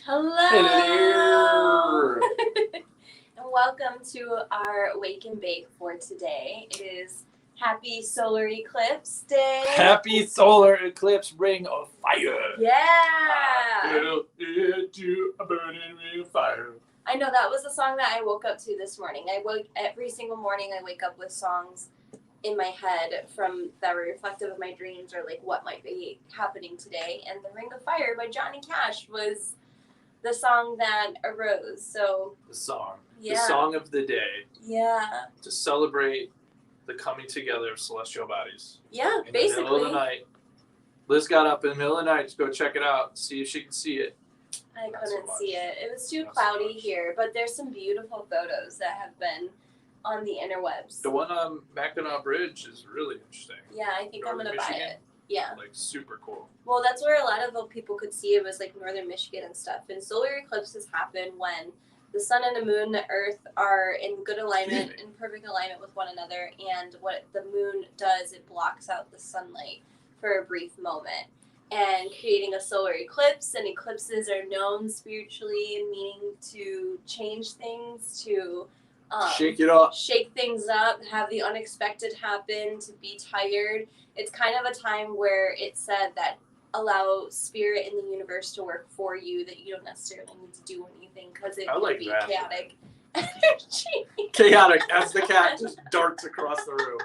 Hello! Hello! And welcome to our Wake and Bake for today. It is Happy Solar Eclipse Day. Happy solar eclipse ring of fire. Yeah! Built into a burning ring of fire. I know that was the song that I woke up to this morning. Every single morning I wake up with songs in my head that were reflective of my dreams or like what might be happening today. And The Ring of Fire by Johnny Cash was the song that arose. So The song. yeah. The song of the day. Yeah. To celebrate the coming together of celestial bodies. Yeah, in basically. the middle of the night. Liz got up in the middle of the night to go check it out, see if she can see it. I Not couldn't so see much. it. It was too Not so cloudy much. here, but there's some beautiful photos that have been on the interwebs. The one on Mackinac Bridge is really interesting. Yeah, I think I'm Northern gonna buy Michigan? it. Yeah. Like super cool. Well, that's where a lot of the people could see it was like northern Michigan and stuff. And solar eclipses happen when the sun and the moon and the earth are in good alignment, in perfect alignment with one another. And what the moon does, it blocks out the sunlight for a brief moment. And creating a solar eclipse, and eclipses are known spiritually and meaning to change things, to Shake it up. shake things up, have the unexpected happen, to be tired. It's kind of a time where it's said that allow spirit in the universe to work for you, that you don't necessarily need to do anything because it I can like be that. chaotic energy. Chaotic as the cat just darts across the room.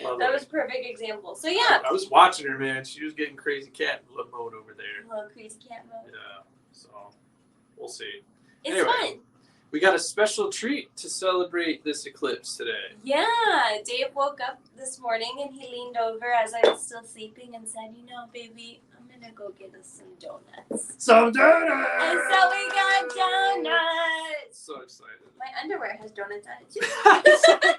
Love That it. was a perfect example. So yeah, I was watching her, man. She was getting crazy cat mode over there. a little crazy cat mode. Yeah, so we'll see. It's Anyway. fun. We got a special treat to celebrate this eclipse today. Yeah, Dave woke up this morning and he leaned over as I was still sleeping and said, "You know, baby, I'm gonna go get us some donuts." Some donuts! And so we got donuts. So excited. My underwear has donuts on it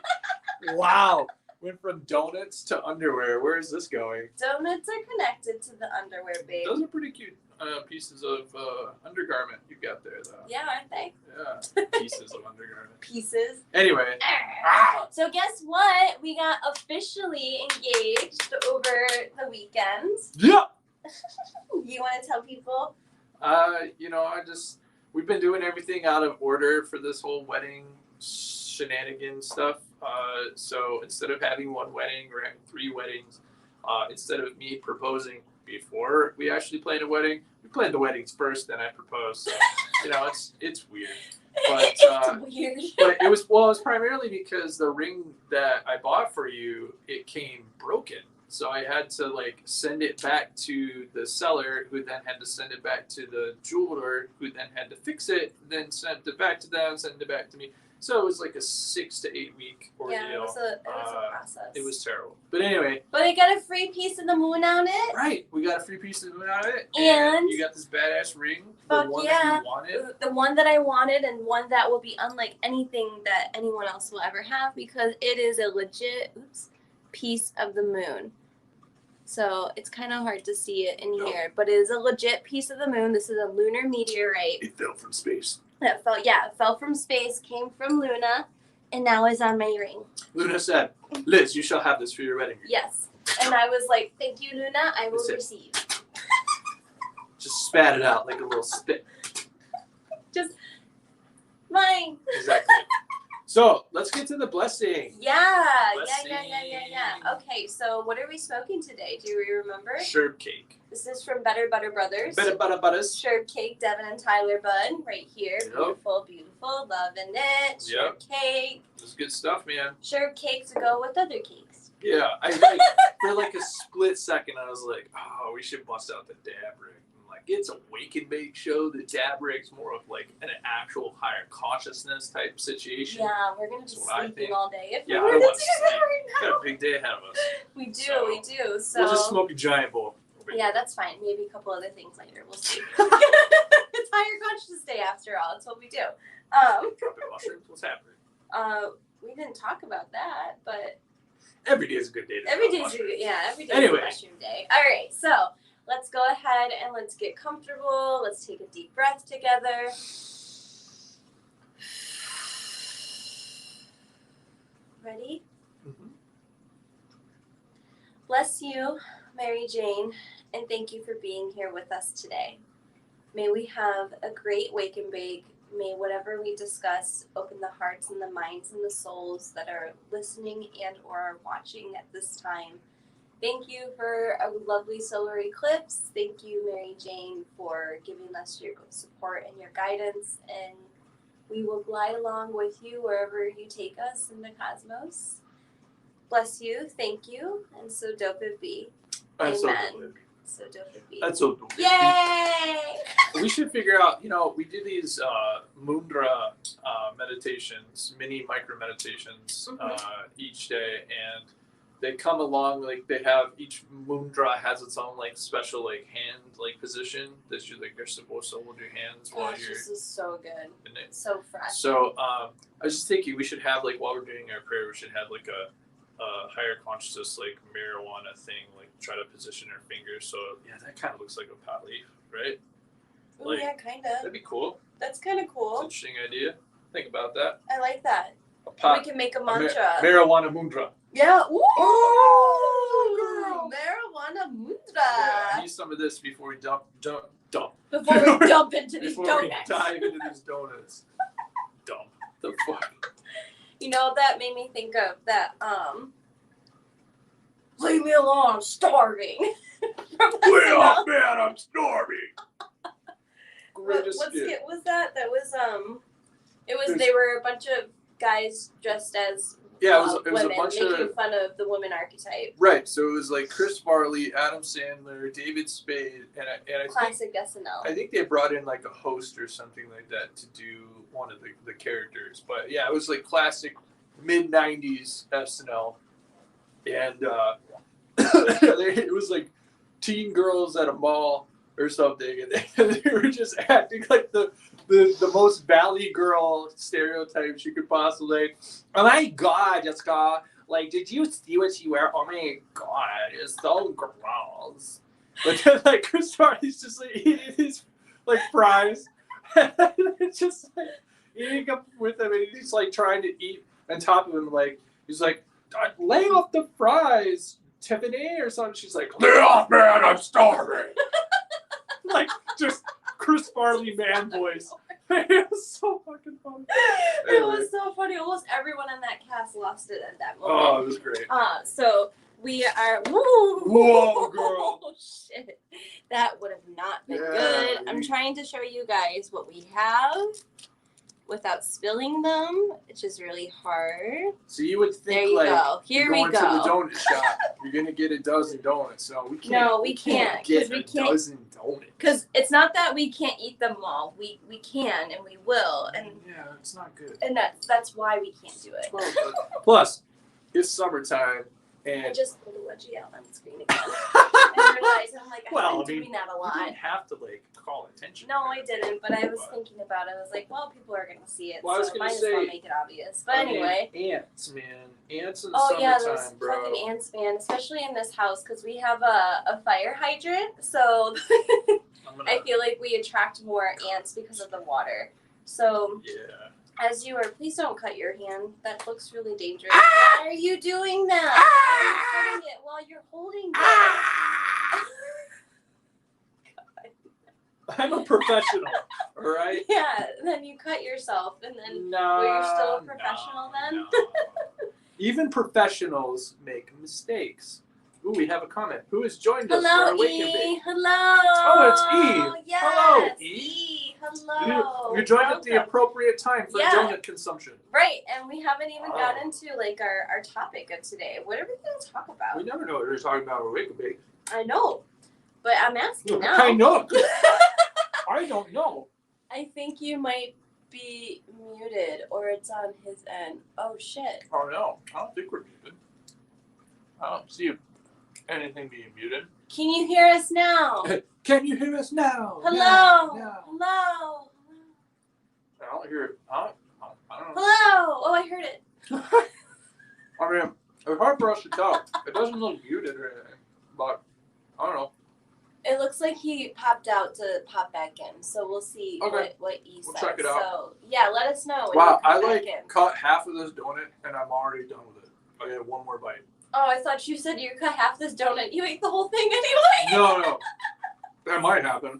too. Wow. Went from donuts to underwear. Where is this going? Donuts are connected to the underwear, babe. Those are pretty cute pieces of undergarment you got there, though. Yeah, aren't they? Yeah, pieces of undergarment. Pieces. Anyway. So guess what? We got officially engaged over the weekend. Yeah. You want to tell people? We've been doing everything out of order for this whole wedding shenanigan stuff. So instead of having one wedding, we're having 3 weddings. Instead of me proposing before we actually planned a wedding, we planned the weddings first, then I proposed. So, it's weird. But It's weird. but it was primarily because the ring that I bought for you, it came broken. So I had to send it back to the seller, who then had to send it back to the jeweler, who then had to fix it, then sent it back to them, send it back to me. So it was like a 6 to 8 week ordeal. Yeah, it was a process. It was terrible. But anyway. But I got a free piece of the moon on it. Right. We got a free piece of the moon out of it. And you got this badass ring. Fuck the one yeah. that you wanted. The one that I wanted, and one that will be unlike anything that anyone else will ever have, because it is a legit piece of the moon. So it's kind of hard to see it in here, but it is a legit piece of the moon. This is a lunar meteorite. It fell from space. It fell from space, came from Luna, and now is on my ring. Luna said, "Liz, you shall have this for your wedding." Yes. And I was like, "Thank you, Luna. I will That's it. receive." Just spat it out like a little spit. Just mine. Exactly. So let's get to the blessing. Yeah. Blessing. Okay, so what are we smoking today? Do we remember? Sherb cake. This is from Better Butter Brothers. Better butter butters. Sherb cake, Devin and Tyler Bud, right here. Yep. Beautiful, beautiful, loving it. Sherb cake. This is good stuff, man. Sherb cake to go with other cakes. Yeah, for a split second, I was like, oh, we should bust out the dab rig. It's a wake and bake show. The dab rig's more of an actual higher consciousness type situation. Yeah, we're going to be sleeping all day. If Yeah, we I were to want do to that sleep. right now. Got a big day ahead of us. We do. So we'll just smoke a giant bowl. Yeah, that's fine. Maybe a couple other things later. We'll see. It's higher consciousness day after all. That's what we do. Dropping mushrooms. What's happening? We didn't talk about that, but every day is a good day. Every day is a mushroom day. All right, so let's go ahead and let's get comfortable. Let's take a deep breath together. Ready? Mm-hmm. Bless you, Mary Jane, and thank you for being here with us today. May we have a great wake and bake. May whatever we discuss open the hearts and the minds and the souls that are listening and or are watching at this time. Thank you for a lovely solar eclipse. Thank you, Mary Jane, for giving us your support and your guidance. And we will glide along with you wherever you take us in the cosmos. Bless you. Thank you. And so dope it be. That's Amen. So dope it be. That's so dope. Yay! We should figure out, we do these mudra meditations, mini micro meditations each day, and they come along like they have each mudra has its own like special like hand like position that you're supposed to hold your hands while Gosh, you're. this is so good. It. So fresh. So I was just thinking we should have like while we're doing our prayer, we should have like a higher consciousness like marijuana thing, like try to position our fingers. So yeah, that kind of looks like a pot leaf, right? Ooh, yeah, kind of. That'd be cool. That's kind of It's cool. an interesting idea. Think about that. I like that. A pot. We can make a mantra. Marijuana mudra. Yeah. Ooh, Oh, girl. Marijuana mudra. Yeah, I need some of this before we dump. Before we jump into these Before donuts. we dive into these donuts. Dump. The fuck. You know, that made me think of that, leave me alone, I'm starving. Well, man, I'm starving. What skit was that? That was, they were a bunch of guys dressed as it was women, a bunch making of fun of the woman archetype. right. So it was like Chris Farley, Adam Sandler, David Spade, and I Classic SNL. I think they brought in like a host or something like that to do one of the characters. But yeah, it was like classic mid '90s SNL, and it was like teen girls at a mall or something, and they were just acting like the most valley girl stereotypes you could possibly. Oh my god, Jessica! Like, did you see what she wear? Oh my god, it's so gross. But then, like, Chris Farley's just like eating his like fries, and it's just like eating up with him, and he's like trying to eat on top of him. Like he's like, lay off the fries, Tiffany, or something. She's like, lay off, man, I'm starving. Like just Chris Farley man voice. It was so fucking funny. It was so funny. Almost everyone in that cast lost it at that moment. Oh, it was great. So we are. Whoa, girl. Oh, shit. That would have not been good. I'm trying to show you guys what we have without spilling them, which is really hard. So you would think there you like go. Here you're we going go. to the donut shop, you're gonna get a dozen donuts. No, we can't. No, we can't. Get we a can't. dozen donuts. Because it's not that we can't eat them all. We can and we will, and yeah, it's not good. and that's why we can't do it. Plus, it's summertime, and I just pulled a wedgie out on the screen again. I realized I'm like, I've been doing that a you lot. didn't have to like call attention. No, I didn't, but I was thinking about it. I was like, well, people are gonna see it, Well, I was so gonna might as well say, make it obvious. But anyway. Ants, man, ants in the Oh yeah, summertime, those bro. fucking ants, man. Especially in this house, because we have a fire hydrant, so I feel like we attract more ants because of the water. So yeah. as you are, please don't cut your hand. That looks really dangerous. Why are you doing that? Why are you cutting it while you're holding it? I'm a professional, all right? Yeah, then you cut yourself, and then No. well, you're still a professional then? No. Even professionals make mistakes. Ooh, we have a comment. Who has joined us for Hello, our Wake and Bake? E. Hello. Oh, it's E. Yes. Hello, E. E. Hello. You joined at the Welcome. appropriate time for Yeah. donut consumption. Right, and we haven't even Oh. got into like our topic of today. What are we going to talk about? We never know what we're talking about our Wake and Bake. I know, but I'm asking now. I know. I don't know. I think you might be muted, or it's on his end. Oh shit. Oh no, I don't think we're muted. I don't see anything being muted. Can you hear us now? Can you hear us now? Hello. No. Hello. I don't hear it. I don't know. Hello. Oh, I heard it. I mean, it's hard for us to tell. It doesn't look muted or anything, but I don't know. It looks like he popped out to pop back in, so we'll see Okay. what he We'll says. check it out. So yeah, let us know. When Wow, you come I back like in. cut half of this donut and I'm already done with it. I got one more bite. Oh, I thought you said you cut half this donut. You ate the whole thing anyway. No, that might happen.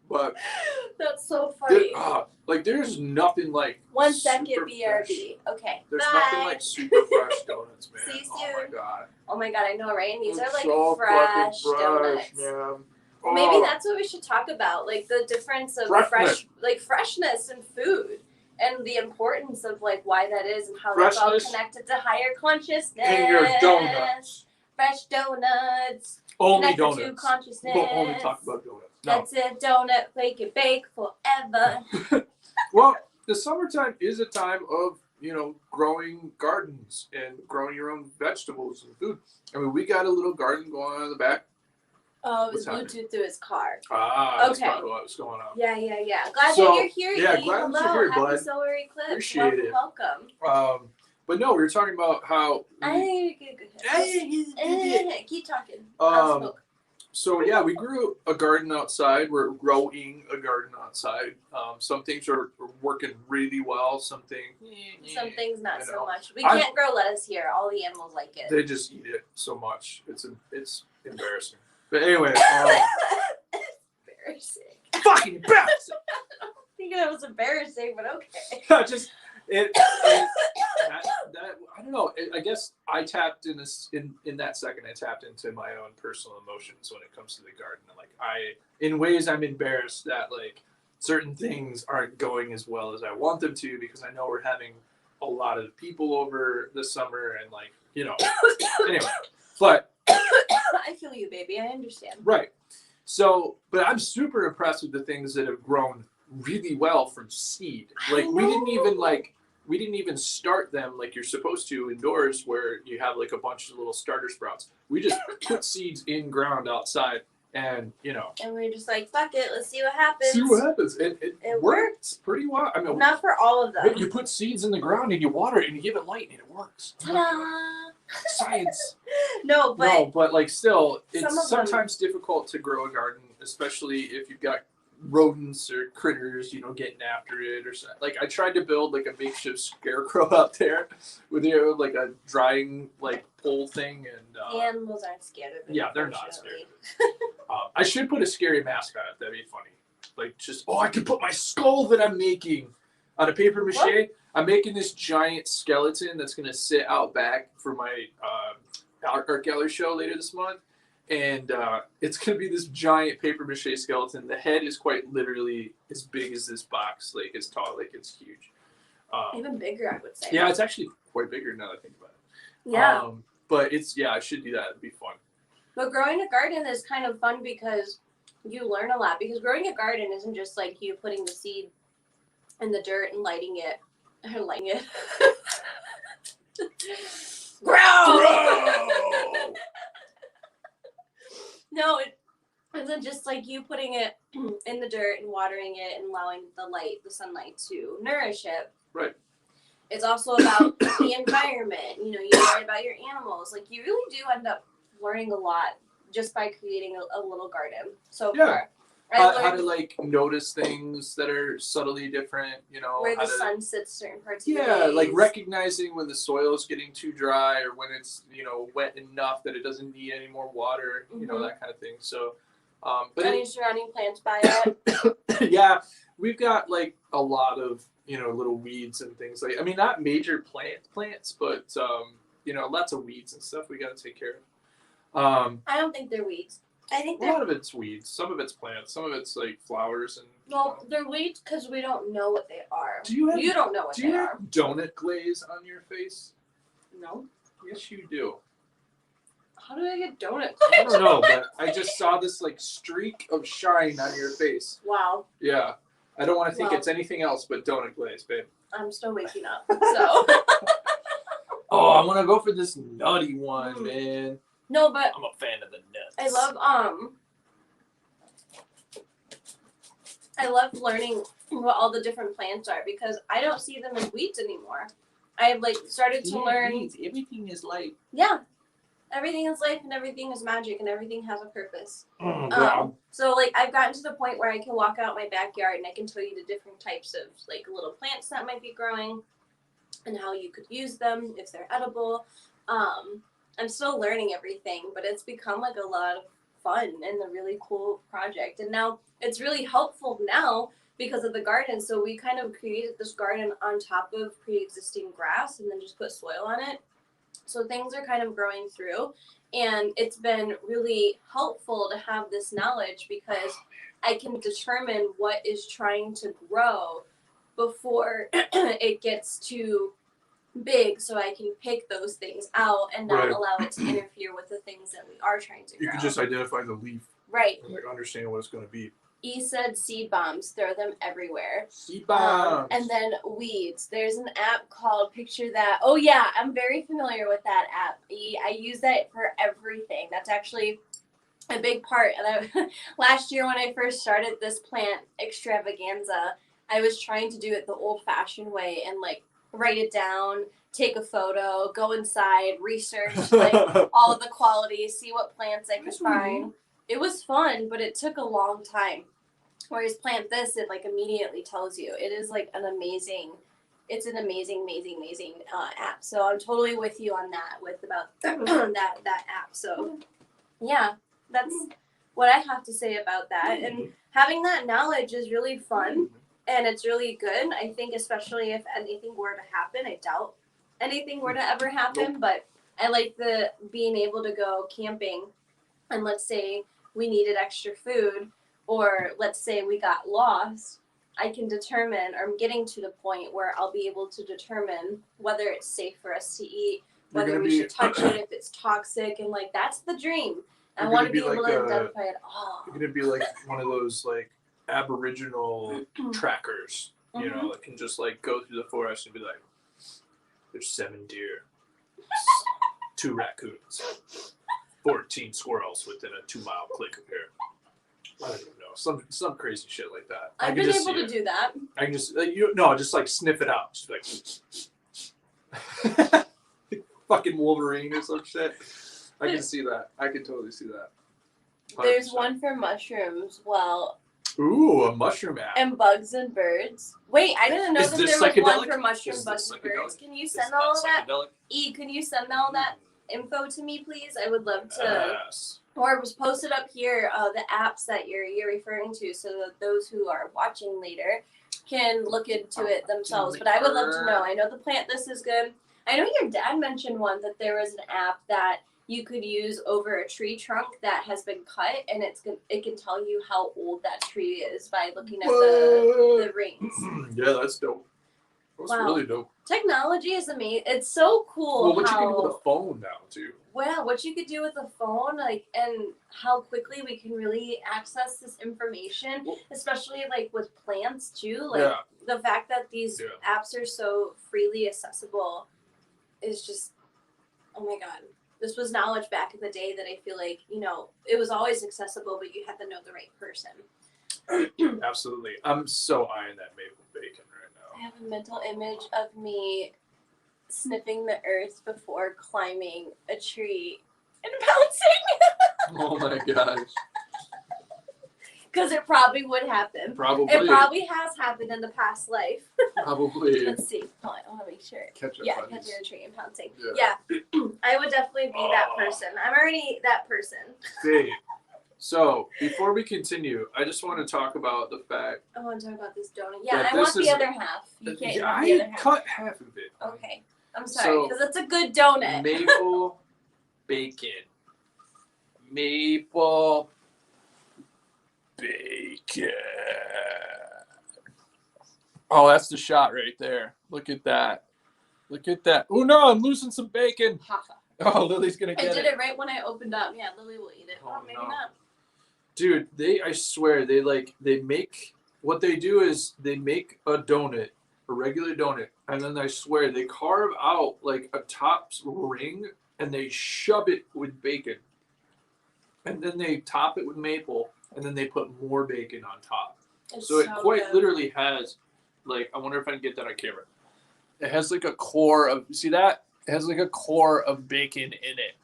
But That's so funny. like there's nothing like 1 second super BRB. fresh. Okay. There's bye. nothing like super fresh donuts, man. See you Oh my soon. god. Oh my god, I know, right? And these are like so fresh fucking donuts. man. Well, maybe that's what we should talk about, like the difference of freshness in food, and the importance of like why that is, and how that's all connected to higher consciousness. In your donuts. Fresh donuts. Only connected donuts. To consciousness. We'll only talk about donuts. No. That's it, donut, wake and bake forever. Well, the summertime is a time of, growing gardens and growing your own vegetables and food. I mean, we got a little garden going on in the back. Oh, it was Bluetooth through his car. That's probably what was going on. Yeah. Glad that you're here. Yeah, glad that you're here, bud. Happy solar eclipse. Appreciate it. Welcome. But no, we were talking about how. Keep talking. So yeah, we grew a garden outside. We're growing a garden outside. Some things are working really well. Some things not so much. We can't grow lettuce here. All the animals like it. They just eat it so much. It's embarrassing. But anyway, embarrassing. Fucking embarrassing. I don't think that was embarrassing, but okay. I don't know. I guess I tapped in this in that second. I tapped into my own personal emotions when it comes to the garden. Like in ways, I'm embarrassed that like certain things aren't going as well as I want them to, because I know we're having a lot of people over this summer, and like anyway. But I feel you, baby. I understand. Right. So, but I'm super impressed with the things that have grown really well from seed. Like we didn't even start them like you're supposed to indoors, where you have like a bunch of little starter sprouts. We just put seeds in ground outside, and and we're just like, fuck it, let's see what happens. It worked pretty well. I mean, not for all of them. You put seeds in the ground and you water it and you give it light and it works. Ta-da! Science. No, but like still, it's sometimes difficult to grow a garden, especially if you've got rodents or critters, getting after it or something. Like I tried to build like a makeshift scarecrow out there with like a drying like pole thing, and animals aren't scared of it. Yeah, they're not scared of it. I should put a scary mask on it. That'd be funny. Like I could put my skull that I'm making on a paper mache. What? I'm making this giant skeleton that's gonna sit out back for my art gallery show later this month. And it's going to be this giant paper mache skeleton. The head is quite literally as big as this box, like it's tall, like it's huge. Even bigger, I would say. Yeah, it's actually quite bigger now that I think about it. Yeah. But I should do that. It'd be fun. But growing a garden is kind of fun because you learn a lot. Because growing a garden isn't just like you putting the seed in the dirt and lighting it. Grow! No, it isn't just like you putting it in the dirt and watering it and allowing the sunlight to nourish it. Right. It's also about the environment. You learn about your animals. Like you really do end up learning a lot just by creating a little garden. So far. How to like notice things that are subtly different, where the sun sits certain parts of the day. days. Like recognizing when the soil is getting too dry or when it's wet enough that it doesn't need any more water, that kind of thing. So but any surrounding plants by it. Yeah, we've got like a lot of little weeds and things like, I mean, not major plants, but lots of weeds and stuff we got to take care of. I don't think they're weeds. I think a lot of it's weeds. Some of it's plants. Some of it's like flowers and. Well, they're weeds because we don't know what they are. You don't know what they are. Do you have donut glaze on your face? No. Yes, you do. How do I get donut glaze? I don't know, but I just saw this like streak of shine on your face. Wow. Yeah. I don't want to think it's anything else but donut glaze, babe. I'm still waking up, so. Oh, I want to go for this nutty one, man. No, but I'm a fan of the nuts. I love learning what all the different plants are because I don't see them as weeds anymore. I've started to learn. Weeds. Everything is life. Yeah, everything is life and everything is magic and everything has a purpose. So I've gotten to the point where I can walk out my backyard and I can tell you the different types of little plants that might be growing and how you could use them if they're edible. I'm still learning everything, but it's become a lot of fun and a really cool project. And now it's really helpful now because of the garden. So we kind of created this garden on top of pre-existing grass and then just put soil on it. So things are kind of growing through, and it's been really helpful to have this knowledge because I can determine what is trying to grow before it gets too big, so I can pick those things out and not allow it to interfere with the things that we are trying to grow. You can just identify the leaf. Right. And like understand what it's going to be. E said seed bombs, throw them everywhere. Seed bombs. And then weeds. There's an app called Picture That. Oh yeah, I'm very familiar with that app. I use that for everything. That's actually a big part. And I, last year when I first started this plant extravaganza, I was trying to do it the old-fashioned way and like write it down, take a photo, go inside, research like all of the qualities, see what plants I could find. It was fun, but it took a long time. Whereas plant this, it like immediately tells you. It is like an amazing app. So I'm totally with you on that with about that app. So yeah, that's what I have to say about that. And having that knowledge is really fun and it's really good. I think especially if anything were to happen, I doubt anything were to ever happen, but I like the being able to go camping and let's say we needed extra food, or let's say we got lost, I can determine, or I'm getting to the point where I'll be able to determine whether it's safe for us to eat, whether we should touch it, if it's toxic, and like that's the dream. I want to be able to identify it all. You're gonna be like one of those like Aboriginal trackers, you know, that can just like go through the forest and be like, "There's 7 deer, 2 raccoons, 14 squirrels within a 2-mile click of here." I don't even know, some crazy shit like that. I've been able to do that. I can just just like sniff it out, just like fucking Wolverine or some shit. I can see that. I can totally see that. 100%. There's one for mushrooms. Well. Ooh, a mushroom app. And bugs and birds. Wait, I didn't know that there was one for mushrooms, bugs, and birds. Can you send all of that? Can you send all that info to me, please? I would love to. Yes. Or was posted up here, the apps that you're referring to, so that those who are watching later can look into it themselves. But I would love to know. I know the plant this is good. I know your dad mentioned one that there was an app that you could use over a tree trunk that has been cut, and it can tell you how old that tree is by looking at the rings. Yeah, that's dope. That's really dope. Technology is amazing. It's so cool. Well, what you can do with a phone now too. Well, what you could do with a phone, like, and how quickly we can really access this information, especially like with plants too. Like the fact that these apps are so freely accessible is just, oh my god. This was knowledge back in the day that I feel like, it was always accessible, but you had to know the right person. Absolutely. I'm so eyeing that maple bacon right now. I have a mental image of me sniffing the earth before climbing a tree and bouncing. Oh my gosh. Because it probably would happen. Probably. It probably has happened in the past life. Probably. Let's see. Oh, I want to make sure. Catching a tree and pouncing. Yeah. I would definitely be that person. I'm already that person. Hey, so before we continue, I just want to talk about the fact. I want to talk about this donut. Yeah, I want the other half. You can't. Yeah, the other half. cut half of it. Okay. I'm sorry, because it's a good donut. Maple bacon. Maple bacon. Oh, that's the shot right there. Look at that. Look at that. Oh no, I'm losing some bacon. Oh, Lily's gonna get it. I did it right when I opened up. Yeah, Lily will eat it. Oh, maybe no. not. Dude, I swear, they make, what they do is they make a donut, a regular donut, and then I swear they carve out like a top ring and they shove it with bacon. And then they top it with maple, and then they put more bacon on top. So it quite literally has, like, I wonder if I can get that on camera. It has like a core of, see that? It has like a core of bacon in it.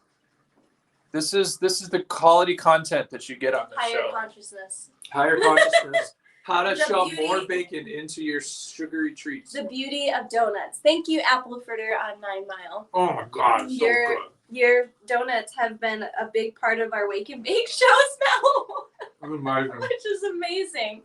This is the quality content that you get on the show. Higher consciousness. Higher consciousness. How to shove more bacon into your sugary treats. The beauty of donuts. Thank you, Apple Fritter on 9 Mile. Oh my god, so good. your donuts have been a big part of our wake and bake shows now, which is amazing.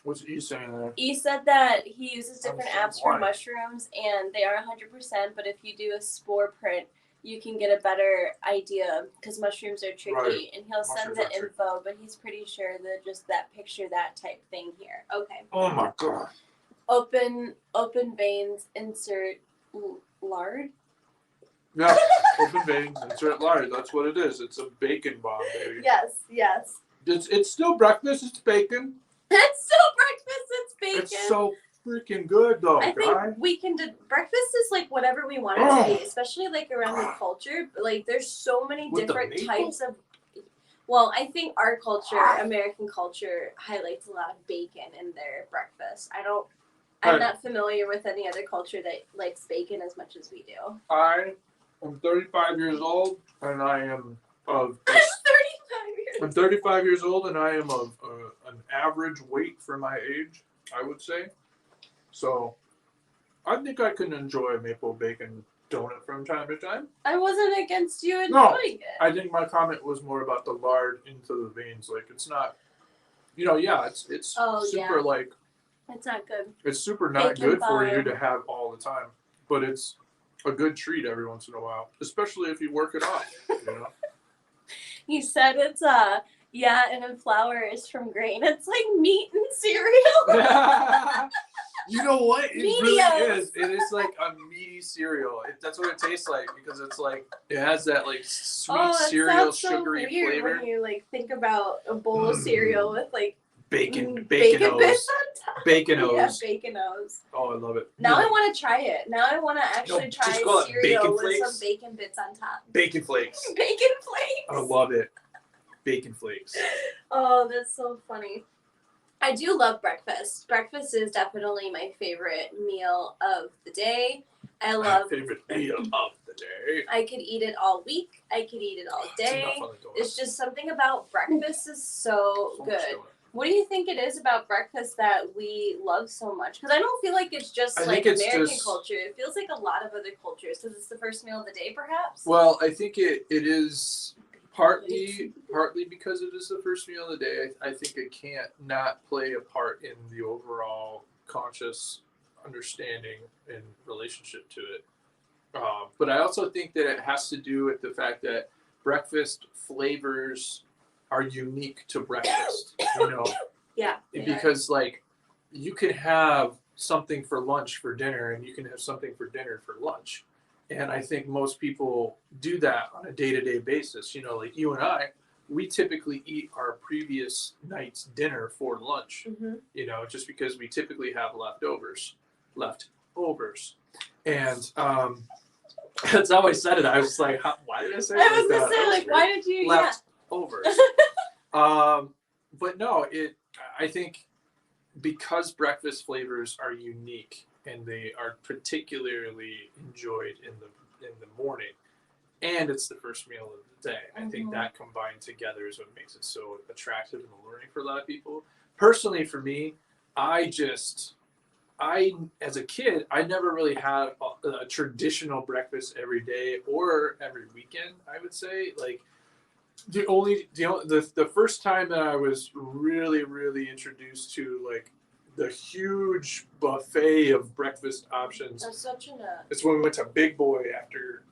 What's E saying there? E said that he uses different I'm apps so for quiet. mushrooms, and they are 100%. But if you do a spore print, you can get a better idea because mushrooms are tricky. Right. And he'll send Mushrooms the are tricky. info, but he's pretty sure that just that picture, that type thing here. Okay. Oh my god. Open veins, insert lard. Yeah, open veins, insert lard. That's what it is. It's a bacon bomb, baby. Yes. It's still breakfast. It's bacon. It's still breakfast. It's bacon. It's so freaking good, though, I think guy. we can do breakfast is like whatever we want it to be, especially like around the culture. Like there's so many With the different maple? types of. Well, I think our culture, American culture, highlights a lot of bacon in their breakfast. I'm not familiar with any other culture that likes bacon as much as we do. I am 35 years old, and I am of. 35 years. I'm 35 years old, and I am of an average weight for my age, I would say. So, I think I can enjoy a maple bacon donut from time to time. I wasn't against you enjoying No, it. I think my comment was more about the lard into the veins. Like, it's not, it's Oh, super, yeah. like, It's not good. it's super not Bacon good for you bomb. to have all the time. But it's a good treat every once in a while, especially if you work it off, He said it's and then flour is from grain. It's like meat and cereal. You know what? It Mediums. really is. It is like a meaty cereal. That's what it tastes like because it's like it has that like sweet That cereal sounds so sugary weird flavor. when you like think about a bowl of cereal with like Bacon bits O's. on top. Bacon Yeah, O's. bacon O's. Oh, I love it. Now I want to try it. Now I want to actually No, try just call it cereal bacon with flakes. some bacon bits on top. Bacon flakes. Bacon flakes. I love it. Bacon flakes. Oh, that's so funny. I do love breakfast. Breakfast is definitely my favorite meal of the day. I love. My favorite meal of the day. I could eat it all week. I could eat it all day. It's enough on the donuts. It's just something about breakfast is so So much good. donut. What do you think it is about breakfast that we love so much? Because I don't feel like it's just I like think it's American just- culture. It feels like a lot of other cultures because it's the first meal of the day, perhaps. Well, I think it is partly because it is the first meal of the day. I think it can't not play a part in the overall conscious understanding and relationship to it. But I also think that it has to do with the fact that breakfast flavors are unique to breakfast. Yeah. they are. Because like you can have something for lunch for dinner, and you can have something for dinner for lunch. And I think most people do that on a day-to-day basis. Like you and I, we typically eat our previous night's dinner for lunch, Mhm. just because we typically have leftovers. And that's how I said it. I was like, why did I say it I like was that? gonna say, like, why did you? Leftovers. But no, I think because breakfast flavors are unique and they are particularly enjoyed in the morning, and it's the first meal of the day. I think Mhm. that combined together is what makes it so attractive and alluring for a lot of people. Personally, for me, as a kid, I never really had a traditional breakfast every day or every weekend. I would say like. The first time that I was really, really introduced to like the huge buffet of breakfast options, That's such a nut. it's when we went to Big Boy after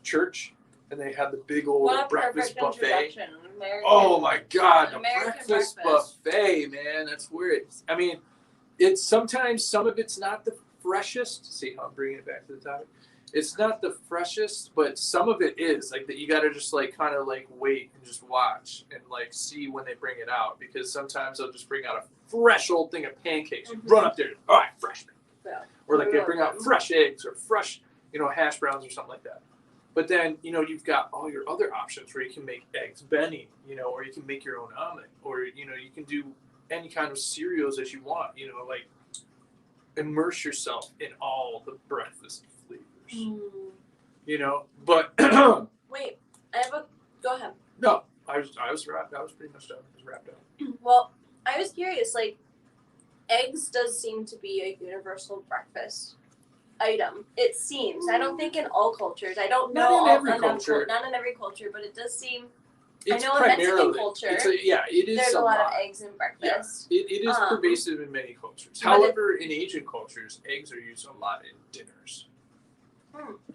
church, and they had the big old What a breakfast perfect buffet. introduction. American. Oh my God, the American breakfast breakfast. buffet, man! That's where it's. I mean, it's sometimes some of it's not the freshest. See how I'm bringing it back to the topic. It's not the freshest, but some of it is like that. You got to just like kind of like wait and just watch and like see when they bring it out, because sometimes they'll just bring out a fresh old thing of pancakes. Mhm. Run up there, all right, fresh. Yeah. Or like they bring out fresh eggs or fresh, hash browns or something like that. But then you've got all your other options where you can make eggs benny, or you can make your own omelet, or you can do any kind of cereals that you want. Like immerse yourself in all the breakfast flavors. But Wait, I have a. Go ahead. no, I was wrapped. I was pretty much done. I was wrapped up. Well, I was curious. Like, eggs does seem to be a universal breakfast item. It seems. I don't think in all cultures. I don't Not know in every enough culture. Not in every culture, but it does seem. It's I know in Mexican primarily culture, it is there's a lot of lot. eggs in breakfast. It is Um, pervasive in many cultures. but However, in Asian cultures, eggs are used a lot in dinners.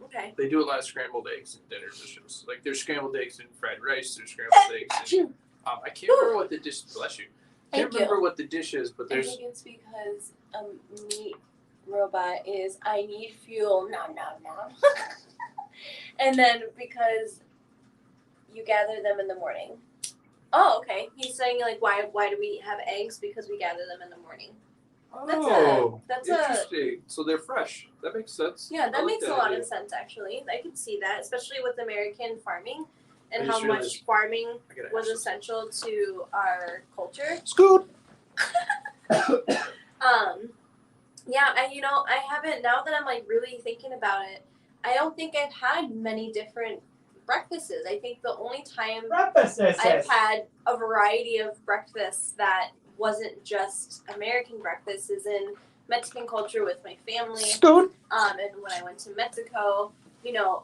Okay. They do a lot of scrambled eggs in dinner dishes. Like there's scrambled eggs in fried rice. There's scrambled eggs in. I can't remember what the dish. Bless you. Can't remember what the dish is, but I there's. think it's because meat robot is I need fuel. Nom nom nom. And then because you gather them in the morning. Oh, okay. He's saying like why do we have eggs? Because we gather them in the morning. That's interesting. So they're fresh. That makes sense. Yeah, that makes a lot idea. of sense actually. I can see that, especially with American farming and I how just much realized farming I gotta was ask this. essential to our culture. Scoot. Yeah, I haven't, now that I'm like really thinking about it, I don't think I've had many different breakfasts. I think the only time I've had a variety of breakfasts that wasn't just American breakfast is in Mexican culture with my family. Scoot. And when I went to Mexico,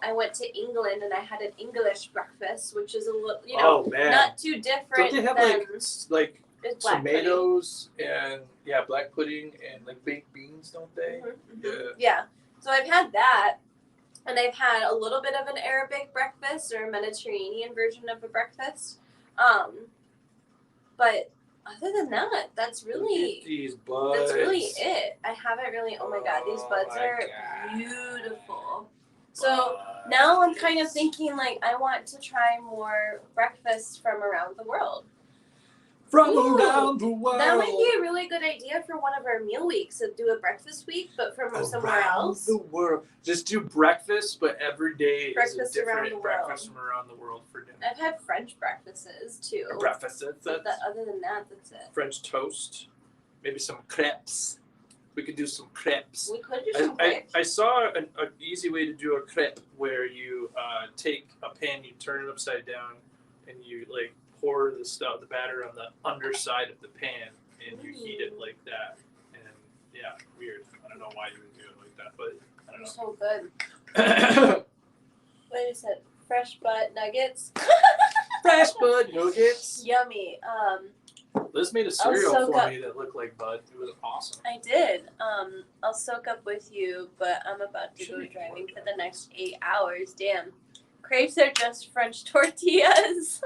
I went to England and I had an English breakfast, which is a little, Oh man. not too different. Don't they have than like it's black tomatoes and black pudding and like baked beans, don't they? pudding. Yeah. So I've had that, and I've had a little bit of an Arabic breakfast or a Mediterranean version of a breakfast. But other than that, that's really these buds. that's really it. I haven't really. Oh my god, these buds my are God. beautiful. So now I'm kind of thinking like I want to try more breakfasts from around the world. From Ooh, around the world. That might be a really good idea for one of our meal weeks. So do a breakfast week, but from somewhere else. Around the world. Just do breakfast, but every day Breakfast is a around different the world. breakfast from around the world for dinner. I've had French breakfasts too. Breakfast. But other than that, that's it. French toast. Maybe some crepes. We could do some crepes. We could do some crepes. I saw an easy way to do a crepe where you take a pan, you turn it upside down, and you like pour the batter on the underside of the pan, and you heat it like that. And weird. I don't know why you would do it like that, but I don't know. So good. Wait a second. Fresh butt nuggets. Fresh bud nuggets. Yummy. Liz made a cereal for me that looked like bud. It was awesome. I did. I'll soak up with you, but I'm about to go Shouldn't driving work for the next 8 hours. Damn. Crepes are just French tortillas.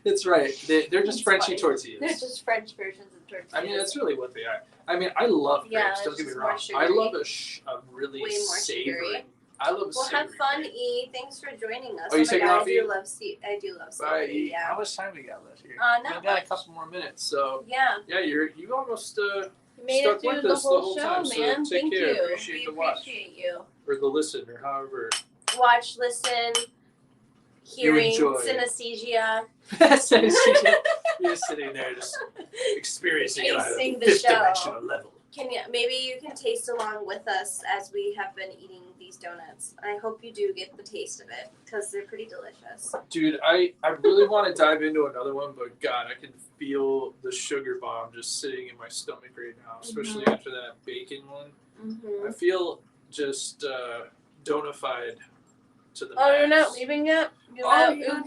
It's right. They're just It's Frenchy funny. tortillas. They're just French versions of tortillas. I mean, that's really what they are. I mean, I love crepes. Yeah, Don't it's get me just wrong. more sugary. I love a really Way more savory. sugary. I love a Well, savory have fun, crepe. E. Thanks for joining us. Oh, you my taking God, off, E? I do love Bye, celery. E. Yeah. How much time we got left here? Not We got much. a couple more minutes, so Yeah. you almost You made stuck it through with the us whole the show, whole time. So man. take Thank care. you. Appreciate We the watch appreciate you. or the listen or however. Watch, listen, hearing, enjoy. synesthesia. You're sitting there just experiencing it on Tasting a the fifth show. dimensional level. Maybe you can taste along with us as we have been eating these donuts. I hope you do get the taste of it because they're pretty delicious. Dude, I really want to dive into another one, but God, I can feel the sugar bomb just sitting in my stomach right now, especially after that bacon one. Mm-hmm. I feel just donified to the Oh, you're not max. leaving yet? You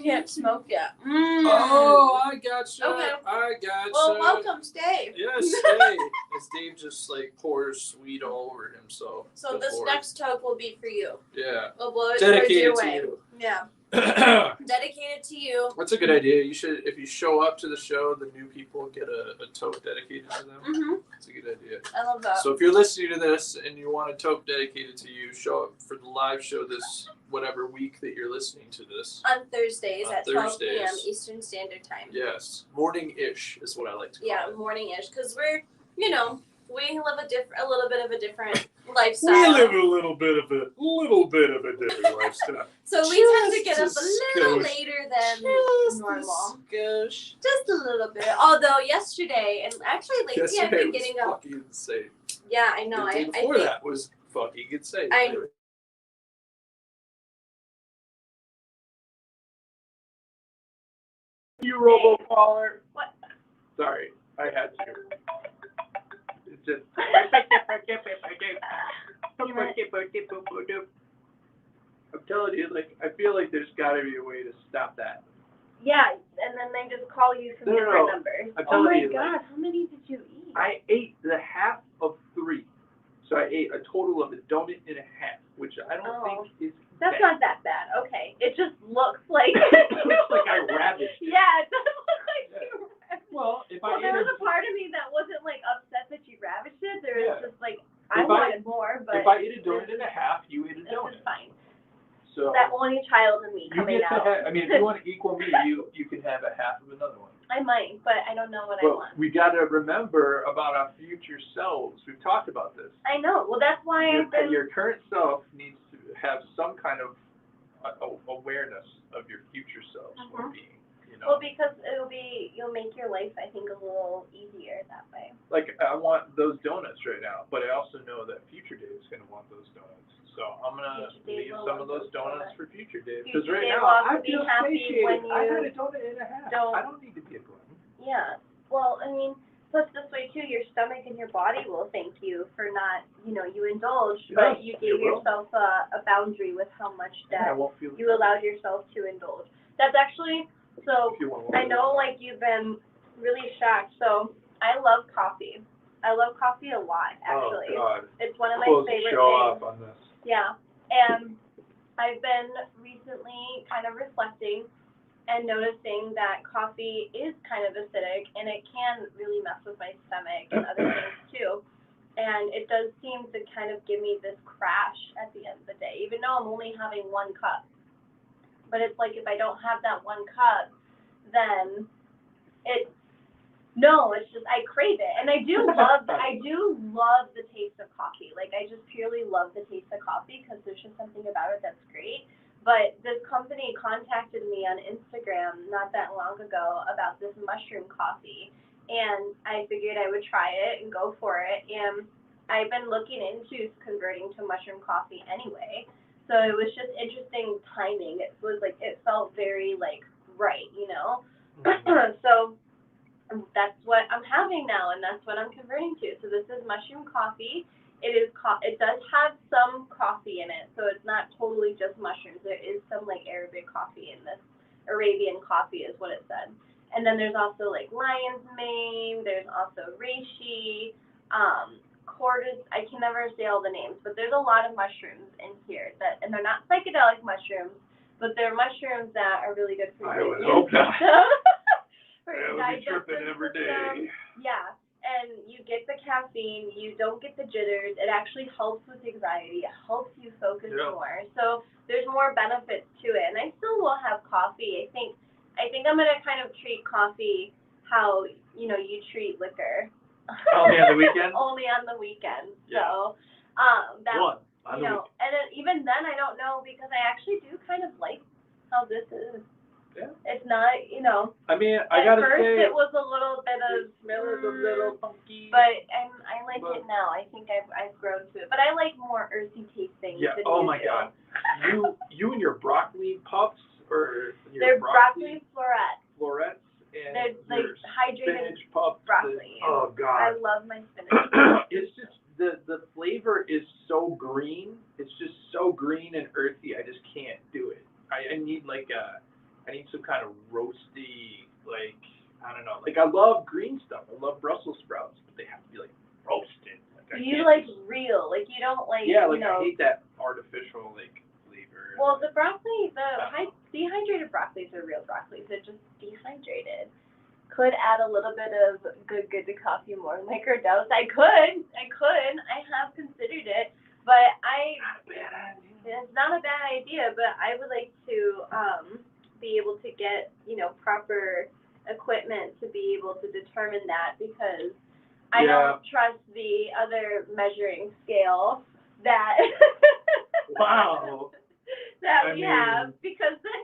can't smoke yet. Oh, I gotcha. Okay. I gotcha. Well, welcome, stay. Yes, stay. As Dave just like pours sweet all over himself. So this next toke will be for you. Yeah. We'll blow it Dedicated towards to your way. you. Yeah. That's Dedicated to you. a good idea. You should, if you show up to the show, the new people get a tote dedicated to them. Mm-hmm. That's a good idea. I love that. So if you're listening to this and you want a tote dedicated to you, show up for the live show this whatever week that you're listening to this. On Thursdays On at 12 Thursdays. p.m. Eastern Standard Time. Yes, morning-ish is what I like to call Yeah, it. morning-ish, because we're, we live a little bit of a different lifestyle. We live a little bit of a different lifestyle. So we tend to Just get up a little skosh. later than normal. Skosh. Just a little bit. Although yesterday, and actually lately, I've Yesterday been was getting up. fucking insane. Yeah, I know. The day I before think that was fucking insane. I- You robocaller. What? Sorry, I had to. It's just. I'm telling you, like, I feel like there's got to be a way to stop that. Yeah, and then they just call you from No, different numbers. I'm Oh my telling you, god, like, how many did you eat? I ate the half of 3. So I ate a total of a donut and a half, which I don't think is That's bad. not that bad. Okay. It just looks like It looks like I ravaged it. Yeah, it does look like you ravaged it. Well, if I Well, there ate was a part of me that wasn't like upset that you ravaged it. There was Yeah. just like I If wanted more, but if I ate a donut and a half, you ate a this donut. is fine. So That only child in me you coming get to out. have. I mean, if you want to equal me, you can have a half of another one. I might, but I don't know what I But want. we got to remember about our future selves. We've talked about this. I know. Well, that's why I've been. Your current self needs to have some kind of awareness of your future self or being. You know. Well, because you'll make your life, I think, a little easier that way. Like, I want those donuts right now, but I also know that future Dave's going to want those donuts. So I'm going to leave some of those donuts for future Dave. Because right now, I feel satiated. I had a donut and a half. I don't need to be a glutton. Yeah. Well, I mean, plus this way, too, your stomach and your body will thank you for not, you indulged, but you gave yourself a boundary with how much that you allowed yourself to indulge. That's actually, so I know, like, you've been really shocked. So I love coffee. I love coffee a lot, actually. Oh, God. It's one of my favorite show things. off on this. Yeah. And I've been recently kind of reflecting and noticing that coffee is kind of acidic and it can really mess with my stomach and other things too. And it does seem to kind of give me this crash at the end of the day, even though I'm only having 1 cup. But it's like if I don't have that 1 cup, then it's just I crave it. And I do love the taste of coffee. Like I just purely love the taste of coffee because there's just something about it that's great. But this company contacted me on Instagram not that long ago about this mushroom coffee. And I figured I would try it and go for it. And I've been looking into converting to mushroom coffee anyway. So it was just interesting timing. It was like, it felt very like right, So that's what I'm having now, and that's what I'm converting to. So this is mushroom coffee. It does have some coffee in it, so it's not totally just mushrooms. There is some like Arabic coffee in this. Arabian coffee is what it said. And then there's also like lion's mane. There's also reishi, cordyceps. I can never say all the names, but there's a lot of mushrooms in here and they're not psychedelic mushrooms, but they're mushrooms that are really good for you. I would hope not. I would be tripping every day. Yeah, and you get the caffeine, you don't get the jitters. It actually helps with anxiety. It helps you focus more. So there's more benefits to it. And I still will have coffee. I think I'm gonna kind of treat coffee how you treat liquor. Only on the weekend. Only on the weekend. Yeah. So that and then, even then I don't know because I actually do kind of like how this is. Yeah. It's not, I mean, I gotta say. At first, it was a little bit of. The smell is a little funky. But I like it now. I think I've grown to it. But I like more earthy tasting. Yeah. Than Oh my God. You and your broccoli puffs or your they're broccoli florets. Florets and they're like hydrated spinach puffs. Broccoli. Oh God. I love my spinach. It's just the flavor is so green. It's just so green and earthy. I just can't do it. I need I need some kind of roasty, like, I don't know. Like, I love green stuff. I love Brussels sprouts, but they have to be, like, roasted. Like, you like real. Like, you don't like, yeah, like, I hate that artificial, like, flavor. Well, the broccoli, dehydrated broccolis are real broccolis. They're just dehydrated. Could add a little bit of good to coffee more microdose. I could. I have considered it. But it's not a bad idea, but I would like to, be able to get, proper equipment to be able to determine that because I don't trust the other measuring scale that that we have because then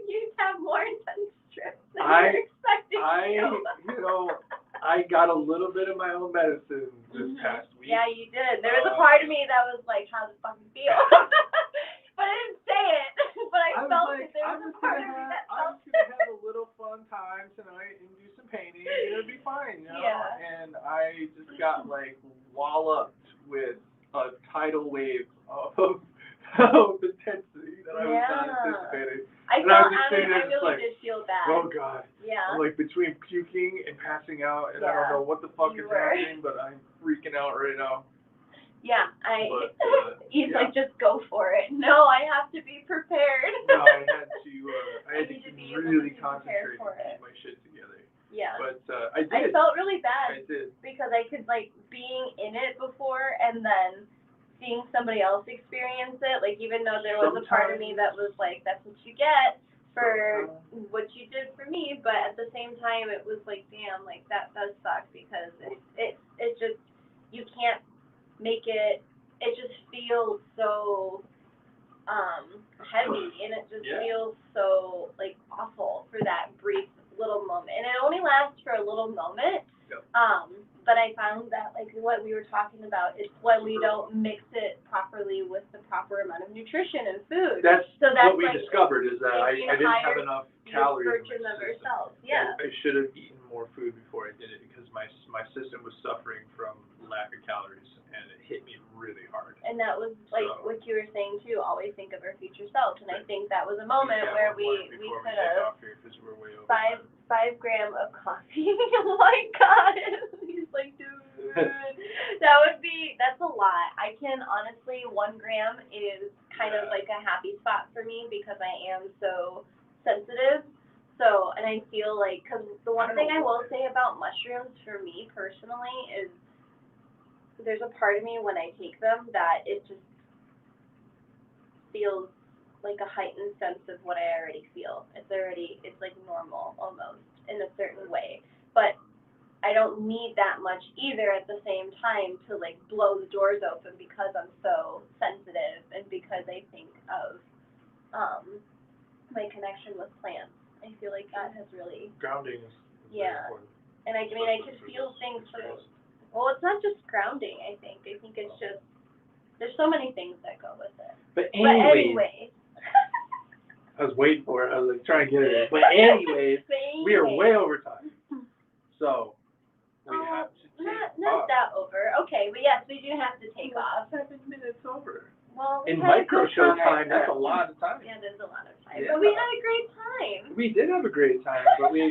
you have more intense trips than you're expecting. I got a little bit of my own medicine this past week. Yeah, you did. There was a part of me that was like, how does it fucking feel? But I didn't say it. But I felt it. There was a part of me that felt it. I'm just going to have a little fun time tonight and do some painting. It'll be fine, Yeah. And I just got, like, walloped with a tidal wave of intensity that I was not anticipating. I And I was felt, just I, sitting there I just really like, did feel bad. oh God. Yeah. I'm like between puking and passing out, and I don't Yeah. know what the fuck You is were. happening, but I'm freaking out right now. Yeah, But, he's yeah. like, just go for it. No, I have to be prepared. No, I had need to to be able to really be prepared concentrate for and it. keep my shit together. Yeah. But I I did. felt really I bad did. because I could, like, being in it before and then seeing somebody else experience it, like, even though there was a part of me that was like, that's what you get for what you did for me, but at the same time, it was like, damn, like, that does suck because it just, you can't make it, it just feels so heavy, and it just feels so, like, awful for that brief little moment. And it only lasts for a little moment. Yep. But I found that, like, what we were talking about, it's when we don't mix it properly with the proper amount of nutrition and food. That's So that's what we like, discovered is that I didn't have higher enough calories version in my of system. ourselves. Yeah. I should have eaten more food before I did it because my system was suffering from lack of calories, and it hit me really hard. And that was like So- what you were saying too. Always think of our future selves, and I think that was a moment where we could have 5 grams of coffee. Oh my God, he's like, dude, that's a lot. I can honestly, 1 gram is kind of like a happy spot for me because I am so sensitive. So, and I feel like, because the one thing I will say about mushrooms for me personally is there's a part of me when I take them that it just feels like a heightened sense of what I already feel. It's like normal almost in a certain way. But I don't need that much either at the same time to like blow the doors open because I'm so sensitive and because I think of my connection with plants. I feel like that has really, Grounding is very important. and I mean, I can feel things through. Well, it's not just grounding, I think it's just, there's so many things that go with it. But anyway. I was waiting for it. I was like trying to get it. But anyways, we are way over time. So we have to take not off. that over. Okay, but yes, we do have to take off. 7 minutes over. Well, we In had a micro good show time. time, that's a lot of time. Yeah, there's a lot of time. Yeah. But we had a great time. We did have a great time, but we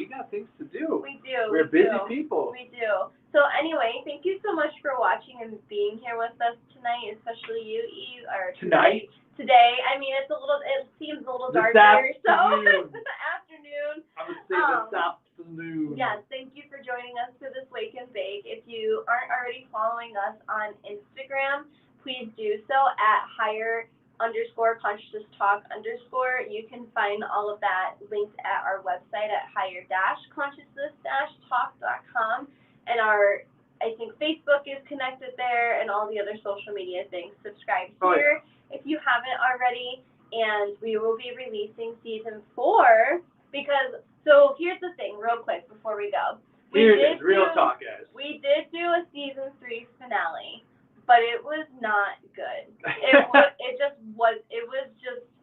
got things to do. We do. We're busy people. We do. So anyway, thank you so much for watching and being here with us tonight, especially you, Eve. Or Tonight? Today. I mean, it seems a little This darker, so afternoon. the afternoon. I would say this afternoon. Yes, thank you for joining us for this Wake and Bake. If you aren't already following us on Instagram, please do so at higher_conscioustalk_. You can find all of that linked at our website at higher-consciousness-talk.com. And I think Facebook is connected there and all the other social media things. Subscribe here if you haven't already. And we will be releasing season 4 because, so here's the thing real quick before we go. Here it is, real talk, guys. We did do a season 3 finale, but it was not good. It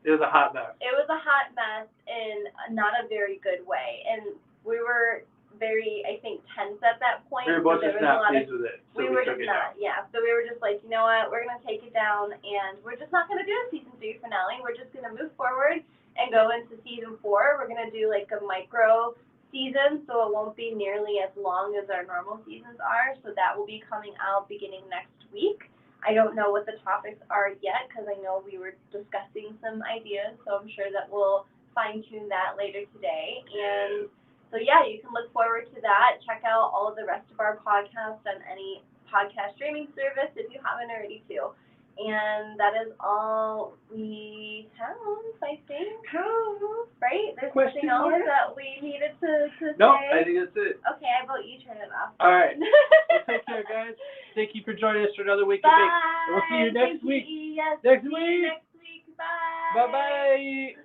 was a hot mess. It was a hot mess in not a very good way. And we were very, I think, tense at that point. We were both just not pleased with it. So we were took just it not, down. So we were just like, you know what, we're going to take it down, and we're just not going to do a season 3 finale. We're just going to move forward and go into season 4. We're going to do like a micro season, so it won't be nearly as long as our normal seasons are. So that will be coming out beginning next week. I don't know what the topics are yet because I know we were discussing some ideas, so I'm sure that we'll fine-tune that later today. And so, yeah, you can look forward to that. Check out all of the rest of our podcasts on any podcast streaming service if you haven't already, too. And that is all we have, I think. Right? There's nothing else that we needed to say? Nope, I think that's it. Okay, I vote you turn it off. All right. Well, take care, guys. Thank you for joining us for another week of Bake. We'll see you next week. Yes, Next see week. you next week. Bye. Bye-bye.